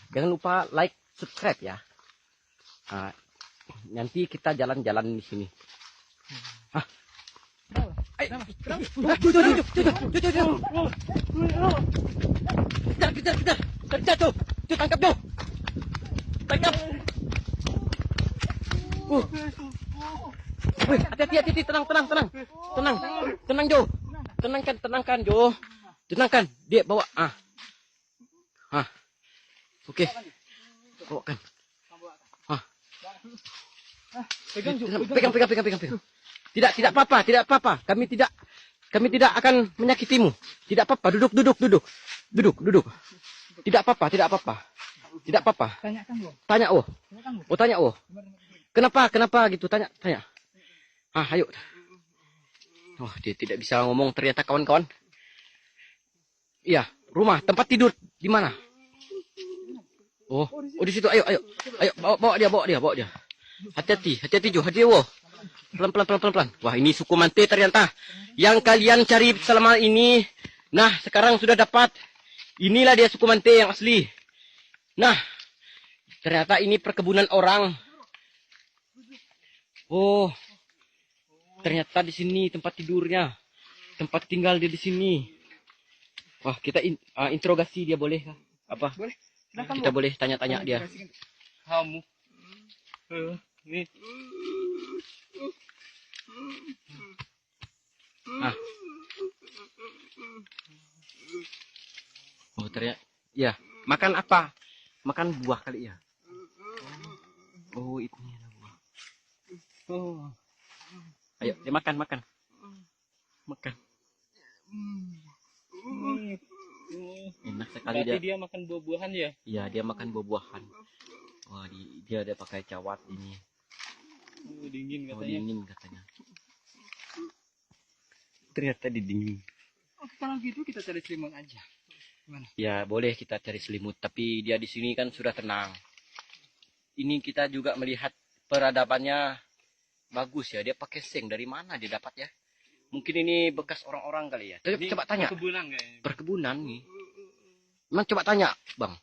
Jangan lupa like, subscribe ya. Nah, nanti kita jalan-jalan di sini. Ah. Kejar tuh. Tangkap tuh. Tangkap. Wih, hati-hati, tenang, Jo. Tenangkan, Jo. Tenangkan, dia bawa. Oke. Bawakan. Pegang. Tidak apa-apa. Kami tidak akan menyakitimu. Tidak apa-apa. Duduk. Tidak apa-apa. Tanya. Kenapa gitu? Tanya. Ayo. Oh, dia tidak bisa ngomong ternyata kawan-kawan. Iya, rumah, tempat tidur di mana? Oh, di situ. Ayo. Bawa dia. Hati-hati, Jo. Pelan. Wah, ini suku Mante ternyata. Yang kalian cari selama ini. Nah, sekarang sudah dapat. Inilah dia suku Mante yang asli. Nah, ternyata ini perkebunan orang. Oh, ternyata di sini tempat tidurnya. Tempat tinggal dia di sini. Wah, kita interogasi dia boleh? Apa? Boleh. Kita boleh tanya-tanya dia. Kamu. Nih. Oh, ternyata. Ya, makan apa? Makan buah kali ya. Oh, itu buah. Oh. Ayo, dia makan. Makan. Enak sekali. Berarti dia makan buah-buahan ya? Iya, dia makan buah-buahan. Wah, dia ada pakai cawat ini. Dingin katanya. Dingin katanya. Ternyata dingin. Kalau gitu kita cari selimut aja. Gimana? Ya, boleh kita cari selimut, tapi dia di sini kan sudah tenang. Ini kita juga melihat peradabannya bagus ya. Dia pakai seng. Dari mana dia dapat ya? Mungkin ini bekas orang-orang kali ya. Coba tanya. Perkebunan kayaknya. Perkebunan nih. Emang coba tanya, Bang.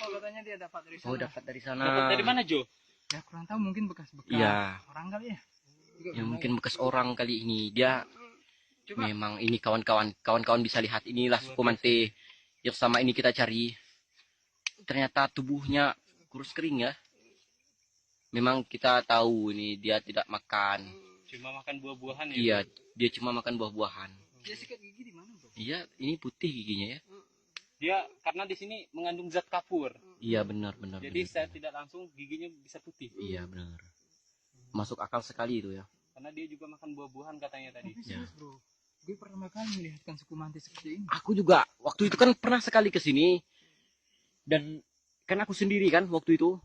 Oh, katanya dia dapat dari sana. Oh, dapat dari sana. Dapat dari mana, Jo? Ya, kurang tahu, mungkin bekas-bekas orang kali ya. Ya, mungkin bekas orang kali ini. Dia memang ini kawan-kawan bisa lihat, inilah suku Mante yang sama ini kita cari. Ternyata tubuhnya kurus kering ya. Memang kita tahu ini dia tidak makan. Cuma makan buah-buahan ya? Iya, dia cuma makan buah-buahan. Dia sikat gigi di mana, Bro? Iya, ini putih giginya ya. Dia karena di sini mengandung zat kapur. Iya, benar. Jadi saya tidak langsung giginya bisa putih. Iya, benar. Masuk akal sekali itu ya. Karena dia juga makan buah-buahan katanya tadi. Ya. Bro. Gue pertama kali melihatkan suku Mante seperti ini. Aku juga waktu itu kan pernah sekali ke sini. Dan kan aku sendiri kan waktu itu.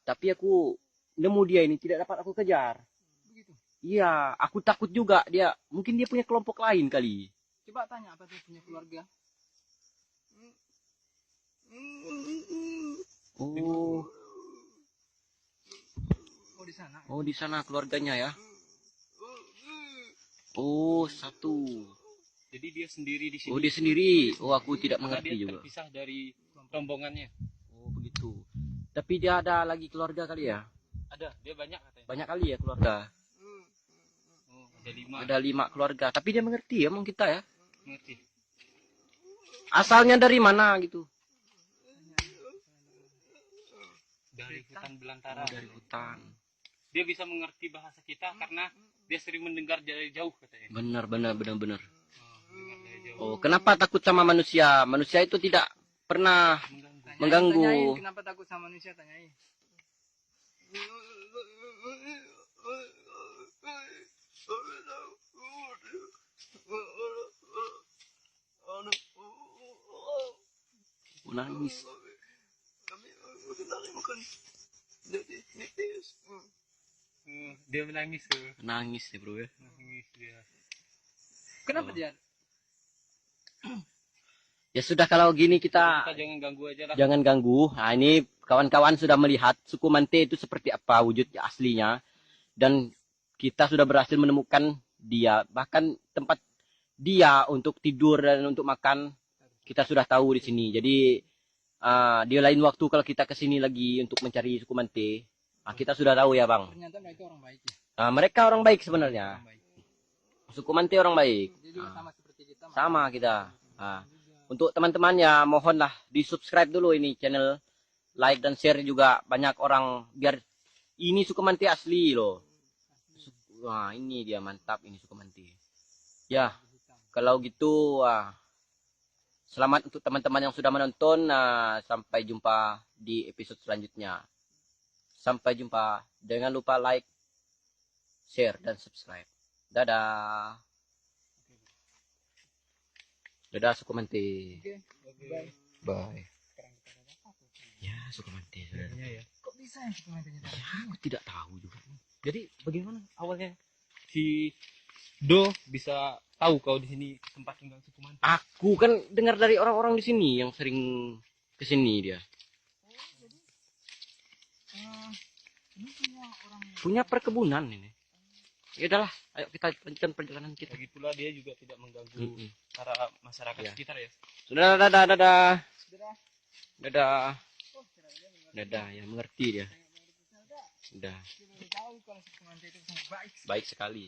Tapi aku nemu dia ini tidak dapat aku kejar. Begitu. Iya, aku takut juga dia. Mungkin dia punya kelompok lain kali. Coba tanya apa dia punya keluarga. Oh. Oh, di sana. Oh, di sana keluarganya ya. Oh, satu. Jadi dia sendiri di sini. Oh, dia sendiri. Oh, aku tidak Karena mengerti dia juga. terpisah dari rombongannya. Oh, begitu. Tapi dia ada lagi keluarga kali ya? Ada, dia banyak katanya. Banyak kali ya keluarga. Oh, ada 5. Ada 5 keluarga. Tapi dia mengerti ya, emang kita ya. Mengerti. Asalnya dari mana gitu? Dari hutan belantara. Oh, dari hutan. Dia bisa mengerti bahasa kita karena dia sering mendengar dari jauh katanya. Benar. Mendengar dari jauh. Oh, kenapa takut sama manusia? Manusia itu tidak pernah mengganggu. Tanyain, kenapa takut sama manusia, tanyain. Nangis. Dia menangis tuh. Nangis ya, Bro ya. Nangis dia. Kenapa dia? Ya sudah, kalau gini kita Jangan ganggu aja lah. jangan ganggu. Nah, ini kawan-kawan sudah melihat suku Mante itu seperti apa wujudnya aslinya. Dan kita sudah berhasil menemukan dia. Bahkan tempat dia untuk tidur dan untuk makan kita sudah tahu di sini. Jadi di lain waktu kalau kita ke sini lagi untuk mencari suku Mante, kita sudah tahu ya bang. Ternyata mereka orang baik ya. Mereka orang baik sebenarnya. Orang baik. Suku Mante orang baik. Dia juga sama seperti kita. Sama kita. Untuk teman-temannya mohonlah di subscribe dulu ini channel, like dan share juga banyak orang biar ini suku Mante asli loh. Wah ini dia mantap ini suku Mante. Ya kalau gitu selamat untuk teman-teman yang sudah menonton. Sampai jumpa di episode selanjutnya. Sampai jumpa. Jangan lupa like, share dan subscribe. Dadah. Dadah suku Mante. Bye. Bye. Sekarang kita ada apa? Ya suku Mante. Ya. Kok bisa ya sebenarnya? Aku tidak tahu juga. Jadi bagaimana awalnya si Do bisa tahu kau di sini tempat tinggal suku Mante? Aku kan dengar dari orang-orang di sini yang sering ke sini dia. Ini punya orang Punya perkebunan ini. Ya udahlah, ayo kita lanjutkan perjalanan kita. Lagi pula dia juga tidak mengganggu Mm-mm. para masyarakat Ya. sekitar ya. Sudah, dadah, dadah. Saudara. Dadah. Oh, saudara dia mengerti. Dadah, ya mengerti dia. Saudara. Udah, Dia baru tahu kalau suku Mante itu sangat baik. baik sekali.